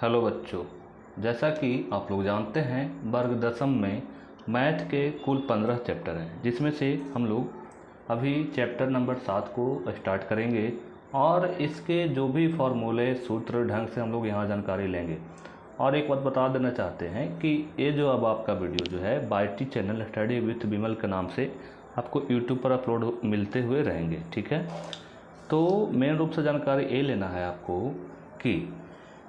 Hello बच्चों, जैसा कि आप लोग जानते हैं वर्ग दसम में मैथ के कुल 15 चैप्टर हैं, जिसमें से हम लोग अभी चैप्टर नंबर 7 को स्टार्ट करेंगे और इसके जो भी फॉर्मूले सूत्र ढंग से हम लोग यहाँ जानकारी लेंगे। और एक बात बता देना चाहते हैं कि ये जो अब आपका वीडियो जो है बाईटी चैनल स्टडी विथ विमल के नाम से आपको यूट्यूब पर अपलोड मिलते हुए रहेंगे, ठीक है। तो मेन रूप से जानकारी ये लेना है आपको कि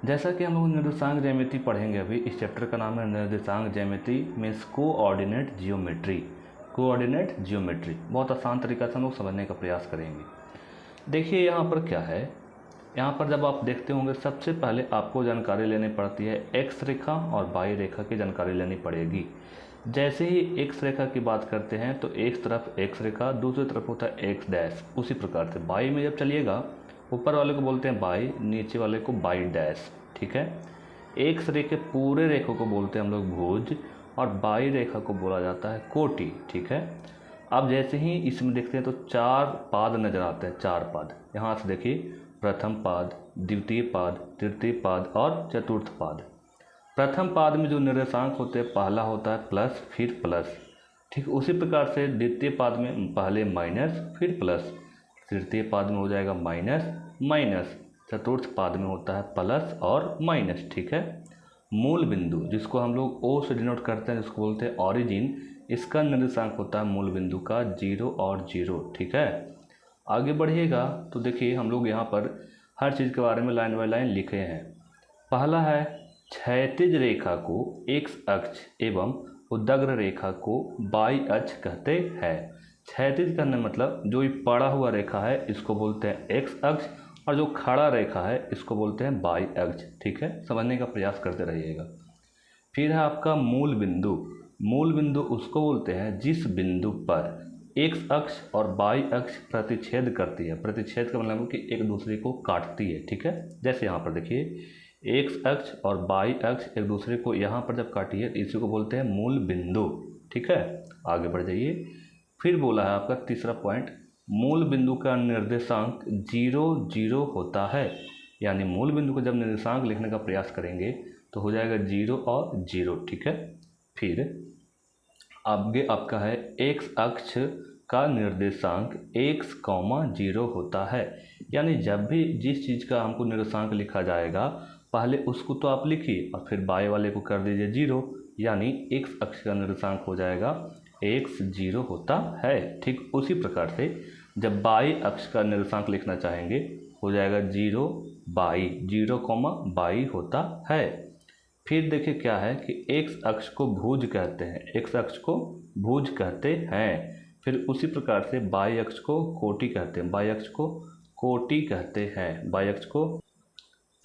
जैसा कि हम लोग निर्देशांक ज्यामिति पढ़ेंगे अभी। इस चैप्टर का नाम है निर्देशांक ज्यामिति means coordinate geometry. Coordinate geometry बहुत आसान तरीका से हम लोग समझने का प्रयास करेंगे। देखिए यहाँ पर क्या है, यहाँ पर जब आप देखते होंगे सबसे पहले आपको जानकारी लेनी पड़ती है एक्स रेखा और वाई रेखा की जानकारी लेनी पड़ेगी। जैसे ही एक्स रेखा की बात करते हैं तो एक तरफ एक्स रेखा, दूसरी तरफ होता है एक्स डैश। उसी प्रकार से वाई में जब चलिएगा, ऊपर वाले को बोलते हैं वाई, नीचे वाले को वाई डैश, ठीक है। एक्स रेखे पूरे रेखों को बोलते हैं हम लोग भुज और वाई रेखा को बोला जाता है कोटि, ठीक है। अब जैसे ही इसमें देखते हैं तो चार पाद नजर आते हैं, चार पाद। यहाँ से देखिए, प्रथम पाद, द्वितीय पाद, तृतीय पाद और चतुर्थ पाद। प्रथम पाद में जो निर्देशांक होते हैं पहला होता है प्लस फिर प्लस, ठीक। उसी प्रकार से द्वितीय पाद में पहले माइनस फिर प्लस, तृतीय पाद में हो जाएगा माइनस माइनस, चतुर्थ पाद में होता है प्लस और माइनस, ठीक है। मूल बिंदु जिसको हम लोग ओ से डिनोट करते हैं, जिसको बोलते हैं ऑरिजिन, इसका निर्देशांक होता है मूल बिंदु का 0 और 0, ठीक है। आगे बढ़िएगा तो देखिए हम लोग यहाँ पर हर चीज़ के बारे में लाइन बाय लाइन लिखे हैं। पहला है क्षैतिज रेखा को एक्स अक्ष एवं उदग्र रेखा को वाई अक्ष कहते हैं। क्षैतिज करने मतलब जो ये पड़ा हुआ रेखा है इसको बोलते हैं एक्स अक्ष और जो खड़ा रेखा है इसको बोलते हैं वाई अक्ष, ठीक है। समझने का प्रयास करते रहिएगा। फिर है आपका मूल बिंदु। मूल बिंदु उसको बोलते हैं जिस बिंदु पर एक्स अक्ष और वाई अक्ष प्रतिच्छेद करती है। प्रतिच्छेद का मतलब कि एक दूसरे को काटती है, ठीक है। जैसे यहाँ पर देखिए, एक्स अक्ष और वाई अक्ष एक दूसरे को यहाँ पर जब काटी है इसी को बोलते हैं मूल बिंदु, ठीक है। आगे बढ़ जाइए। फिर बोला है आपका तीसरा पॉइंट, मूल बिंदु का निर्देशांक 0 0 होता है। यानी मूल बिंदु को जब निर्देशांक लिखने का प्रयास करेंगे तो हो जाएगा 0 और 0, ठीक है। फिर आगे आपका है एक्स अक्ष का निर्देशांक x, 0 होता है। यानी जब भी जिस चीज़ का हमको निर्देशांक लिखा जाएगा पहले उसको तो आप लिखिए और फिर बाएं वाले को कर दीजिए 0, यानी x अक्ष का निर्देशांक हो जाएगा x 0 होता है, ठीक। उसी प्रकार से जब बाई अक्ष का निर्देशांक लिखना चाहेंगे हो जाएगा 0 बाई, 0, बाई होता है। फिर देखिए क्या है कि एक्स अक्ष को भुज कहते हैं, एक्स अक्ष को भुज कहते हैं। फिर उसी प्रकार से वाई अक्ष को कोटि कहते हैं, वाई अक्ष को कोटि कहते हैं, वाई अक्ष को।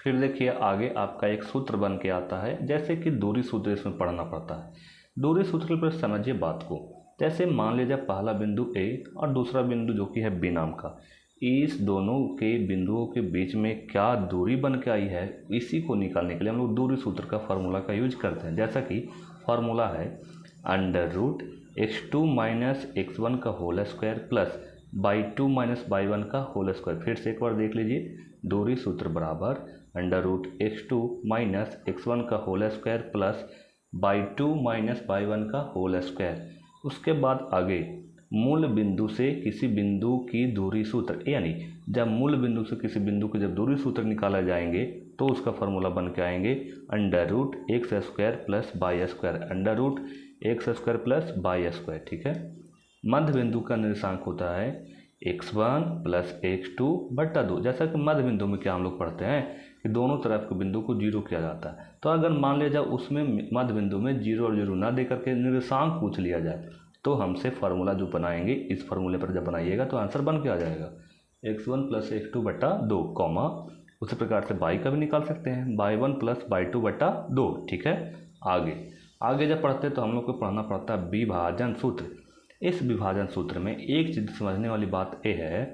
फिर देखिए आगे आपका एक सूत्र बन के आता है, जैसे कि दूरी सूत्र इसमें पढ़ना पड़ता है। दूरी सूत्र पर समझिए बात को। जैसे मान लीजिए पहला बिंदु ए और दूसरा बिंदु जो कि है बी नाम का, इस दोनों के बिंदुओं के बीच में क्या दूरी बन के आई है इसी को निकालने के लिए हम लोग दूरी सूत्र का फार्मूला का यूज करते हैं। जैसा कि फार्मूला है √x2 - x1 का whole square plus y2 - y1 का होल स्क्वायर। फिर से एक बार देख लीजिए, दूरी सूत्र बराबर √x2 - x1 का whole square plus y2 - y1 का होल स्क्वायर। उसके बाद आगे मूल बिंदु से किसी बिंदु की दूरी सूत्र, यानी जब मूल बिंदु से किसी बिंदु के जब दूरी सूत्र निकाला जाएंगे तो उसका फार्मूला बन के आएंगे √x² plus y square, √x² plus y square, ठीक है। मध्य बिंदु का निर्देशांक होता है x1 प्लस x2 बटा 2। जैसा कि मध्य बिंदु में क्या हम लोग पढ़ते हैं कि दोनों तरफ के बिंदु को 0 किया जाता है। तो अगर मान लिया जाए उसमें मध्य बिंदु में 0 और 0 ना दे करके निर्देशांक पूछ लिया जाए तो हमसे फार्मूला जो बनाएंगे, इस फार्मूले पर जब बनाइएगा तो आंसर बन के आ जाएगा x1 प्लस x2 बटा 2, उसी प्रकार से y का भी निकाल सकते हैं y1 प्लस y2 बटा 2, ठीक है। आगे जब पढ़ते हैं तो हम लोग को पढ़ना पड़ता है विभाजन सूत्र। इस विभाजन सूत्र में एक चीज़ समझने वाली बात यह है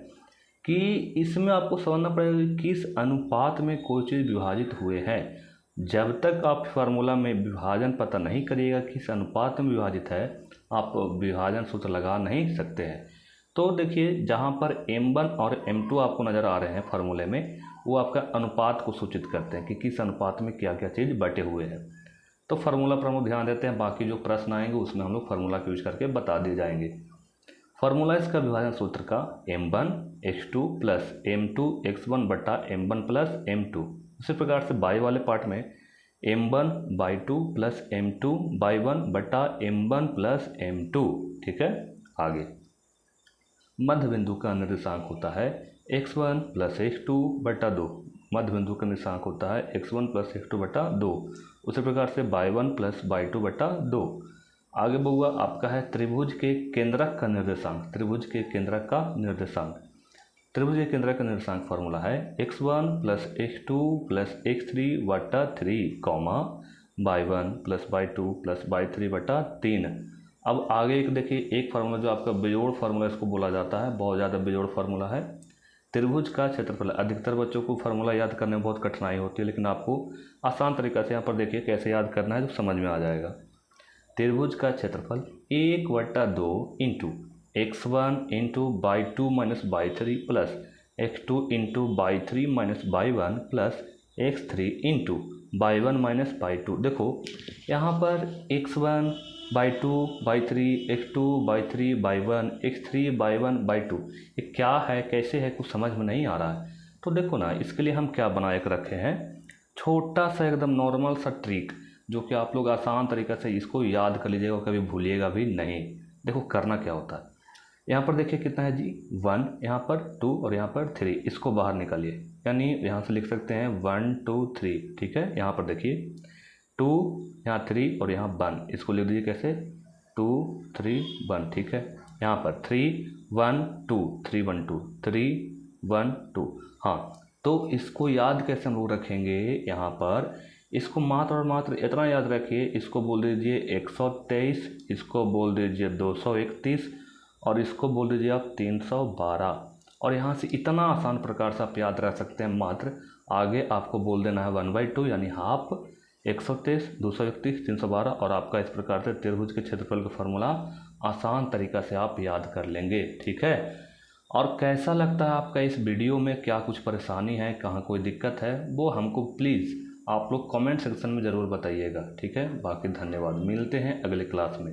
कि इसमें आपको समझना पड़ेगा कि किस अनुपात में कोई चीज़ विभाजित हुए हैं। जब तक आप फार्मूला में विभाजन पता नहीं करिएगा किस अनुपात में विभाजित है, आप विभाजन सूत्र लगा नहीं सकते हैं। तो देखिए जहाँ पर m1 और m2 आपको नज़र आ रहे हैं फार्मूले में, वो आपका अनुपात को सूचित करते हैं कि किस अनुपात में क्या क्या चीज़ बटे हुए हैं। तो फार्मूला पर हम लोग ध्यान देते हैं, बाकी जो प्रश्न आएंगे उसमें हम लोग फार्मूला का यूज करके बता दिए जाएंगे। फार्मूला इसका विभाजन सूत्र का m1 x2 plus m2 x1 बटा m1 प्लस m2। उसी प्रकार से बाई वाले पार्ट में m1 by 2 plus m2 by 1 बटा m1 प्लस m2। ठीक है, आगे मध्य बिंदु का निर्देशांक होता है x1 प्लस x2 बटा 2। मध्य बिंदु का निर्देशांक होता है x1 प्लस x2 बटा 2। उसी प्रकार से बाई 1 प्लस बाई 2 बटा 2। आगे बहुआ आपका है त्रिभुज के केंद्रक का निर्देशांक। त्रिभुज के केंद्रक का निर्देशांक, त्रिभुज के केंद्रक का निर्देशांक फार्मूला है x1 plus x2 plus x3 बटा 3 comma by 1 plus by 2 plus by 3 बटा 3। अब आगे एक देखिए, एक फार्मूला जो आपका बेजोड़ फार्मूला इसको बोला जाता है, बहुत ज़्यादा बेजोड़ फार्मूला है। त्रिभुज का क्षेत्रफल, अधिकतर बच्चों को फार्मूला याद करने में बहुत कठिनाई होती है, लेकिन आपको आसान तरीका से यहाँ पर देखिए कैसे याद करना है तो समझ में आ जाएगा। त्रिभुज का क्षेत्रफल 1/2 into x1 into by 2 minus by 3 plus x2 into by 3 minus by 1 plus x3 into by 1 minus by 2। देखो यहाँ पर x1 by 2 by 3, x2 by 3 by 1, x3 by 1 by 2, ये क्या है कैसे है कुछ समझ में नहीं आ रहा है। तो देखो ना, इसके लिए हम क्या बना के रखे हैं, छोटा सा एकदम नॉर्मल सा ट्रिक जो कि आप लोग आसान तरीक़े से इसको याद कर लीजिएगा, कभी भूलिएगा भी नहीं। देखो करना क्या होता है, यहाँ पर देखिए कितना है जी 1, यहाँ पर 2 और यहाँ पर 3, इसको बाहर निकालिए, यानी यहाँ से लिख सकते हैं 1 2 3। ठीक है, यहाँ पर देखिए 2, यहाँ 3 और यहाँ 1, इसको लिख दीजिए कैसे 2 3 1। ठीक है, यहाँ पर 3 1 2 3 1 2 3 1 2। हाँ, तो इसको याद कैसे हम लोग रखेंगे, यहाँ पर इसको मात्र और मात्र इतना याद रखिए, इसको बोल दीजिए 123, इसको बोल दीजिए 231 और इसको बोल दीजिए आप 312। और यहाँ से इतना आसान प्रकार से आप याद रख सकते हैं, मात्र आगे आपको बोल देना है 1/2 यानी हाफ, 123 231 312 और आपका इस प्रकार से त्रिभुज के क्षेत्रफल का फॉर्मूला आसान तरीका से आप याद कर लेंगे। ठीक है, और कैसा लगता है आपका इस वीडियो में, क्या कुछ परेशानी है, कहाँ कोई दिक्कत है, वो हमको प्लीज़ आप लोग कमेंट सेक्शन में ज़रूर बताइएगा। ठीक है, बाकी धन्यवाद, मिलते हैं अगले क्लास में।